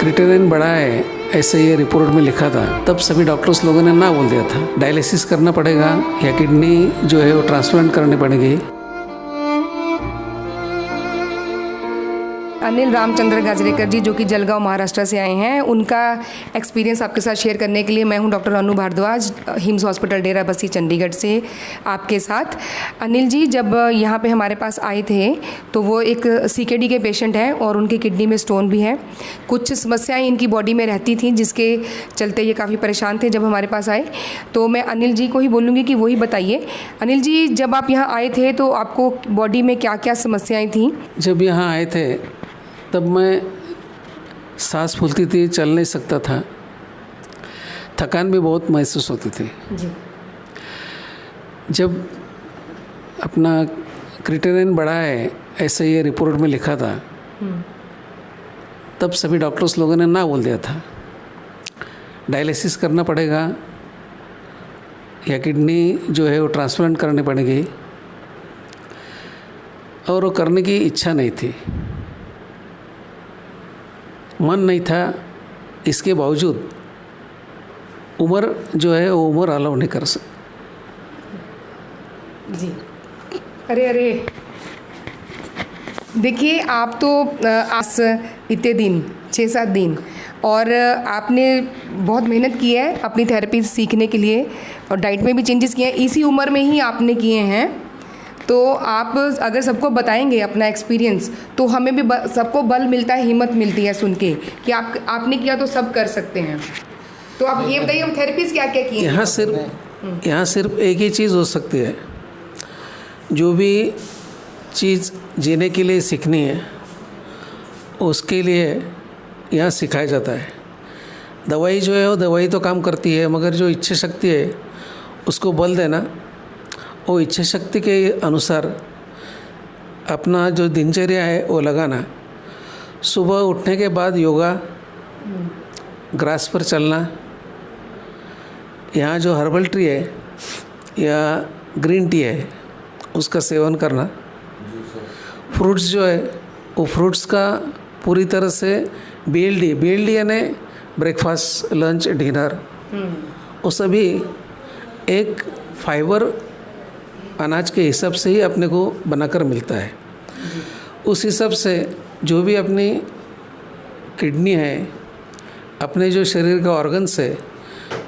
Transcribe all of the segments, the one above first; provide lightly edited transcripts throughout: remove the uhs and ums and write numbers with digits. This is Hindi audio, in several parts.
क्रिएटिनिन बढ़ा है ऐसे ये रिपोर्ट में लिखा था, तब सभी डॉक्टर्स लोगों ने ना बोल दिया था। डायलिसिस करना पड़ेगा या किडनी जो है वो ट्रांसप्लांट करनी पड़ेगी। अनिल रामचंद्र गाजरेकर जी, जो कि जलगांव महाराष्ट्र से आए हैं, उनका एक्सपीरियंस आपके साथ शेयर करने के लिए मैं हूं डॉक्टर अनु भारद्वाज, हिम्स हॉस्पिटल डेरा बस्सी चंडीगढ़ से आपके साथ। अनिल जी जब यहां पे हमारे पास आए थे तो वो एक सीकेडी के पेशेंट हैं और उनकी किडनी में स्टोन भी है। कुछ समस्याएं इनकी बॉडी में रहती थी जिसके चलते ये काफ़ी परेशान थे। जब हमारे पास आए तो मैं अनिल जी को ही बोलूँगी कि वही बताइए। अनिल जी, जब आप यहाँ आए थे तो आपको बॉडी में क्या क्या समस्याएँ थीं? जब यहाँ आए थे तब मैं सांस फूलती थी, चल नहीं सकता था, थकान भी बहुत महसूस होती थी जी। जब अपना क्रिएटिनिन बढ़ा है ऐसे ये रिपोर्ट में लिखा था, तब सभी डॉक्टर्स लोगों ने ना बोल दिया था। डायलिसिस करना पड़ेगा या किडनी जो है वो ट्रांसप्लांट करनी पड़ेगी, और वो करने की इच्छा नहीं थी, मन नहीं था। इसके बावजूद उम्र जो है वो उम्र अलाउ नहीं कर सकती। जी। अरे देखिए, आप तो आज इतने दिन 6-7 दिन और आपने बहुत मेहनत की है अपनी थेरेपी सीखने के लिए और डाइट में भी चेंजेस किए हैं, इसी उम्र में ही आपने किए हैं। तो आप अगर सबको बताएंगे अपना एक्सपीरियंस तो हमें भी सबको बल मिलता है, हिम्मत मिलती है सुन के कि आपने किया तो सब कर सकते हैं। तो आप ये बताइए, हम थेरेपीज क्या क्या किए? यहाँ सिर्फ एक ही चीज़ हो सकती है, जो भी चीज़ जीने के लिए सीखनी है उसके लिए यहाँ सिखाया जाता है। दवाई जो है वो दवाई तो काम करती है, मगर जो इच्छा शक्ति है उसको बल देना, वो इच्छा शक्ति के अनुसार अपना जो दिनचर्या है वो लगाना। सुबह उठने के बाद योगा, ग्रास पर चलना, यहाँ जो हर्बल ट्री है या ग्रीन टी है उसका सेवन करना, फ्रूट्स जो है वो फ्रूट्स का पूरी तरह से BLD यानी ब्रेकफास्ट, लंच, डिनर, वो सभी एक फाइबर अनाज के हिसाब से ही अपने को बनाकर मिलता है। उस हिसाब से जो भी अपनी किडनी है, अपने जो शरीर का ऑर्गन्स है,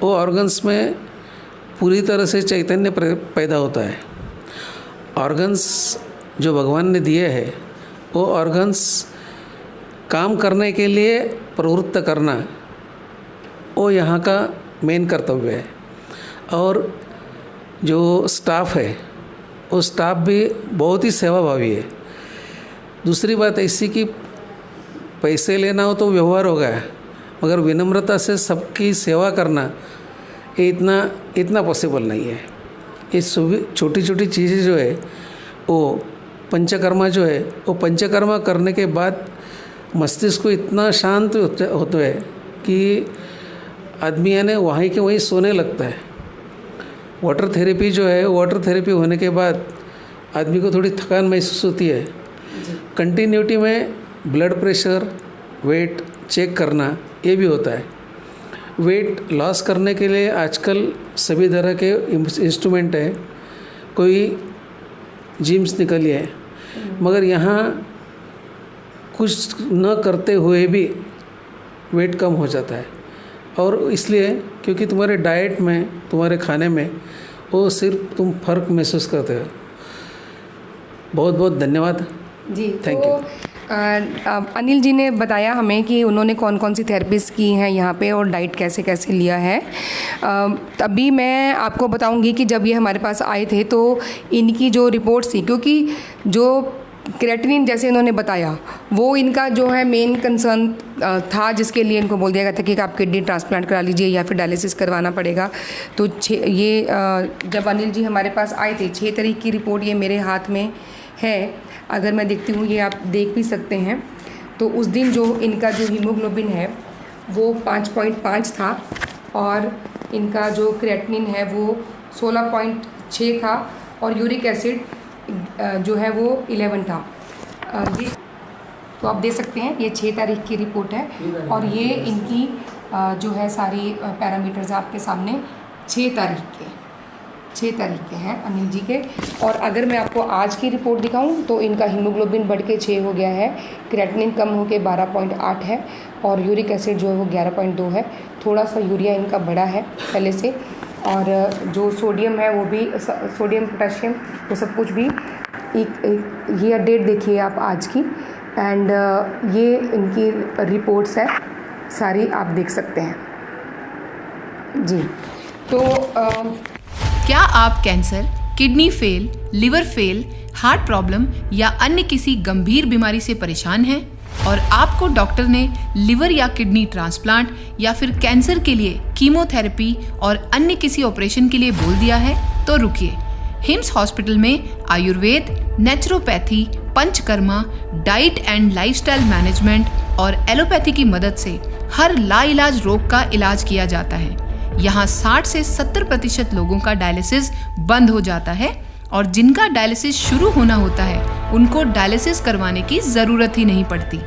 वो ऑर्गन्स में पूरी तरह से चैतन्य पैदा होता है। ऑर्गन्स जो भगवान ने दिए हैं वो ऑर्गन्स काम करने के लिए प्रवृत्त करना, वो यहाँ का मेन कर्तव्य है। और जो स्टाफ है वो स्टाफ भी बहुत ही सेवाभावी है। दूसरी बात ऐसी कि पैसे लेना हो तो व्यवहार होगा, मगर विनम्रता से सबकी सेवा करना ये इतना पॉसिबल नहीं है। ये सभी छोटी छोटी चीज़ें जो है वो पंचकर्मा जो है वो पंचकर्मा करने के बाद मस्तिष्क को इतना शांत होता है कि आदमी यानी वहीं के वहीं सोने लगता है। वाटर थेरेपी जो है, वाटर थेरेपी होने के बाद आदमी को थोड़ी थकान महसूस होती है। कंटिन्यूटी में ब्लड प्रेशर, वेट चेक करना ये भी होता है। वेट लॉस करने के लिए आजकल सभी तरह के इंस्ट्रूमेंट हैं, कोई जिम्स निकली है, मगर यहाँ कुछ न करते हुए भी वेट कम हो जाता है। और इसलिए क्योंकि तुम्हारे डाइट में, तुम्हारे खाने में वो सिर्फ तुम फ़र्क महसूस करते हो। बहुत बहुत धन्यवाद जी। Thank you. अनिल जी ने बताया हमें कि उन्होंने कौन कौन सी थेरेपीज की हैं यहाँ पे और डाइट कैसे कैसे लिया है। अभी मैं आपको बताऊंगी कि जब ये हमारे पास आए थे तो इनकी जो रिपोर्ट्स थी, क्योंकि जो क्रिएटिनिन जैसे इन्होंने बताया वो इनका जो है मेन कंसर्न था, जिसके लिए इनको बोल दिया गया था कि आप किडनी ट्रांसप्लांट करा लीजिए या फिर डायलिसिस करवाना पड़ेगा। तो जब अनिल जी हमारे पास आए थे, 6 तारीख की रिपोर्ट ये मेरे हाथ में है, अगर मैं देखती हूँ, ये आप देख भी सकते हैं। तो उस दिन जो इनका जो हीमोग्लोबिन है वो 5.5 था और इनका जो क्रिएटिनिन है वो 16.6 था और यूरिक एसिड जो है वो 11 था। तो आप देख सकते हैं ये 6 तारीख की रिपोर्ट है और ये इनकी जो है सारी पैरामीटर्स आपके सामने 6 तारीख के हैं अनिल जी के। और अगर मैं आपको आज की रिपोर्ट दिखाऊं तो इनका हीमोग्लोबिन बढ़ के 6 हो गया है, क्रेटिनिन कम हो के 12.8 है और यूरिक एसिड जो है वो 11.2 है। थोड़ा सा यूरिया इनका बढ़ा है पहले से, और जो सोडियम है वो भी सोडियम पोटेशियम वो सब कुछ भी ये डेट देखिए आप आज की, एंड ये इनकी रिपोर्ट्स है सारी आप देख सकते हैं जी। तो क्या आप cancer, kidney fail, liver fail, heart problem या अन्य किसी गंभीर बीमारी से परेशान हैं और आपको डॉक्टर ने लिवर या किडनी ट्रांसप्लांट या फिर कैंसर के लिए कीमोथेरेपी और अन्य किसी ऑपरेशन के लिए बोल दिया है? तो रुकिए, हिम्स हॉस्पिटल में Ayurveda, naturopathy, panchakarma, diet and lifestyle management और एलोपैथी की मदद से हर लाइलाज रोग का इलाज किया जाता है। यहाँ 60 से 70% लोगों का डायलिसिस बंद हो जाता है और जिनका डायलिसिस शुरू होना होता है उनको डायलिसिस करवाने की ज़रूरत ही नहीं पड़ती।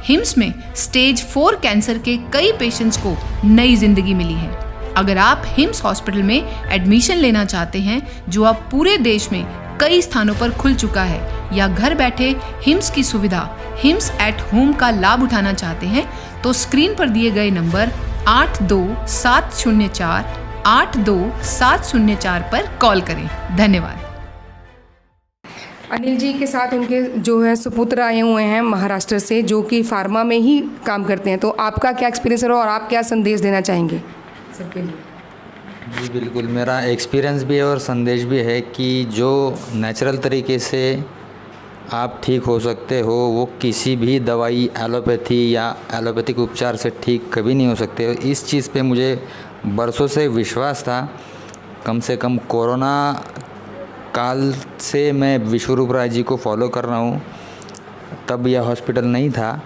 हिम्स में स्टेज 4 कैंसर के कई पेशेंट्स को नई जिंदगी मिली है। अगर आप हिम्स हॉस्पिटल में एडमिशन लेना चाहते हैं, जो अब पूरे देश में कई स्थानों पर खुल चुका है, या घर बैठे हिम्स की सुविधा हिम्स एट होम का लाभ उठाना चाहते हैं, तो स्क्रीन पर दिए गए नंबर 8270482704 पर कॉल करें। धन्यवाद। अनिल जी के साथ उनके जो है सुपुत्र आए हुए हैं महाराष्ट्र से, जो कि फार्मा में ही काम करते हैं। तो आपका क्या एक्सपीरियंस है और आप क्या संदेश देना चाहेंगे सबके लिए? जी बिल्कुल, मेरा एक्सपीरियंस भी है और संदेश भी है कि जो नेचुरल तरीके से आप ठीक हो सकते हो वो किसी भी दवाई, एलोपैथी या एलोपैथिक उपचार से ठीक कभी नहीं हो सकते। इस चीज़ पे मुझे बरसों से विश्वास था। कम से कम कोरोना काल से मैं विश्वरूप राय जी को फॉलो कर रहा हूँ। तब यह हॉस्पिटल नहीं था,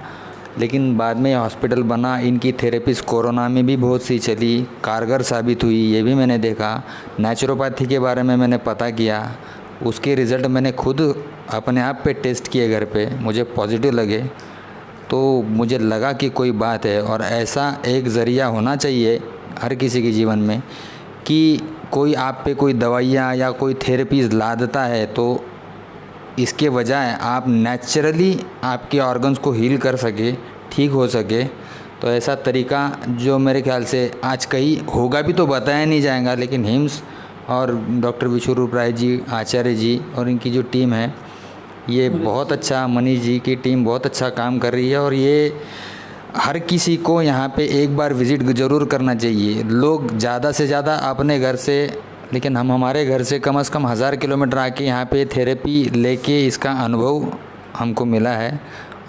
लेकिन बाद में यह हॉस्पिटल बना। इनकी थेरेपीज़ कोरोना में भी बहुत सी चली, कारगर साबित हुई, ये भी मैंने देखा। नेचुरोपैथी के बारे में मैंने पता किया, उसके रिज़ल्ट मैंने खुद अपने आप पे टेस्ट किए घर पे, मुझे पॉजिटिव लगे। तो मुझे लगा कि कोई बात है, और ऐसा एक ज़रिया होना चाहिए हर किसी के जीवन में कि कोई आप पे कोई दवाइयाँ या कोई थेरेपीज़ ला देता है तो इसके बजाय आप नेचुरली आपके ऑर्गन्स को हील कर सके, ठीक हो सके। तो ऐसा तरीका जो मेरे ख्याल से आज कहीं होगा भी तो बताया नहीं जाएगा, लेकिन हिम्स और डॉक्टर विश्वरूप राय जी, आचार्य जी और इनकी जो टीम है, ये बहुत अच्छा, मनीष जी की टीम बहुत अच्छा काम कर रही है। और ये हर किसी को यहाँ पे एक बार विज़िट ज़रूर करना चाहिए। लोग ज़्यादा से ज़्यादा अपने घर से, लेकिन हम हमारे घर से कम से कम 1000 किलोमीटर आके यहाँ पे थेरेपी लेके इसका अनुभव हमको मिला है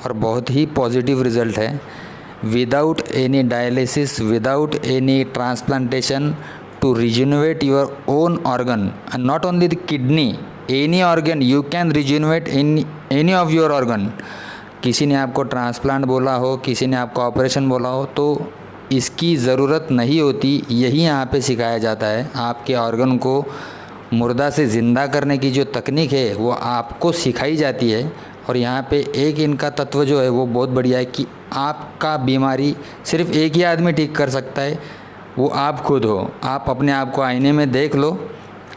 और बहुत ही पॉजिटिव रिज़ल्ट है। Without any dialysis, without any transplantation, to regenerate your own organ, and not only the kidney, any organ you can regenerate in any of your organ। किसी ने आपको ट्रांसप्लांट बोला हो, किसी ने आपको ऑपरेशन बोला हो, तो इसकी ज़रूरत नहीं होती। यही यहाँ पे सिखाया जाता है। आपके ऑर्गन को मुर्दा से ज़िंदा करने की जो तकनीक है वो आपको सिखाई जाती है। और यहाँ पे एक इनका तत्व जो है वो बहुत बढ़िया है कि आपका बीमारी सिर्फ एक ही आदमी ठीक कर सकता है, वो आप खुद हो। आप अपने आप को आईने में देख लो,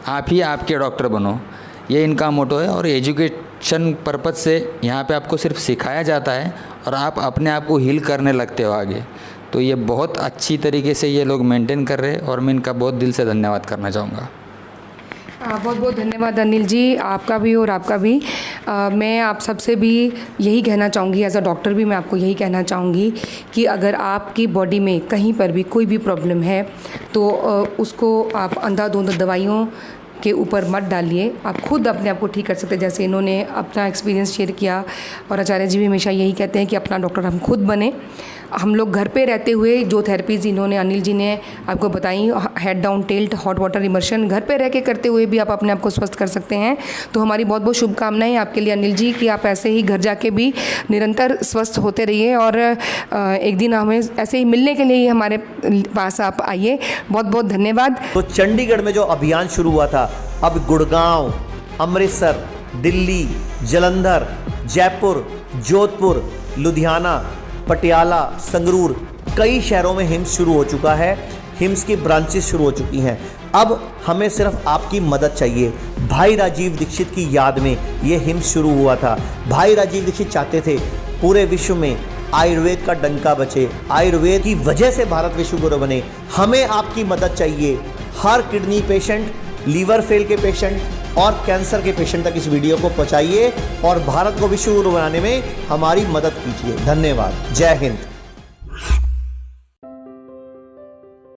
आप ही आपके डॉक्टर बनो, ये इनका मोटो है। और एजुकेशन पर्पज़ से यहाँ पे आपको सिर्फ सिखाया जाता है और आप अपने आप को हील करने लगते हो आगे। तो ये बहुत अच्छी तरीके से ये लोग मेंटेन कर रहे हैं और मैं इनका बहुत दिल से धन्यवाद करना चाहूँगा। बहुत बहुत धन्यवाद अनिल जी, आपका भी और आपका भी। मैं आप सबसे भी यही कहना चाहूँगी, एज अ डॉक्टर भी मैं आपको यही कहना चाहूँगी कि अगर आपकी बॉडी में कहीं पर भी कोई भी प्रॉब्लम है तो उसको आप अंधाधुंध दवाइयों के ऊपर मत डालिए। आप खुद अपने आप को ठीक कर सकते हैं, जैसे इन्होंने अपना एक्सपीरियंस शेयर किया। और आचार्य जी भी हमेशा यही कहते हैं कि अपना डॉक्टर हम खुद बने। हम लोग घर पे रहते हुए जो थेरेपीज़ इन्होंने, अनिल जी ने आपको बताई, head down tilt, hot water immersion, घर पे रह के करते हुए भी आप अपने आप को स्वस्थ कर सकते हैं। तो हमारी बहुत बहुत शुभकामनाएं आपके लिए अनिल जी, कि आप ऐसे ही घर जाके भी निरंतर स्वस्थ होते रहिए और एक दिन हमें ऐसे ही मिलने के लिए हमारे पास आप आइए। बहुत बहुत धन्यवाद। तो चंडीगढ़ में जो अभियान शुरू हुआ था, अब गुड़गांव, अमृतसर, दिल्ली, जालंधर, जयपुर, जोधपुर, लुधियाना, पटियाला, संगरूर, कई शहरों में हिम्स शुरू हो चुका है। हिम्स की ब्रांचेस शुरू हो चुकी हैं। अब हमें सिर्फ आपकी मदद चाहिए। भाई राजीव दीक्षित की याद में ये हिम्स शुरू हुआ था। भाई राजीव दीक्षित चाहते थे पूरे विश्व में आयुर्वेद का डंका बचे, आयुर्वेद की वजह से भारत विश्व गुरु बने। हमें आपकी मदद चाहिए। हर किडनी पेशेंट, लीवर फेल के पेशेंट और कैंसर के पेशेंट तक इस वीडियो को पहुंचाइए और भारत को विश्व गुरु बनाने में हमारी मदद कीजिए। धन्यवाद। जय हिंद।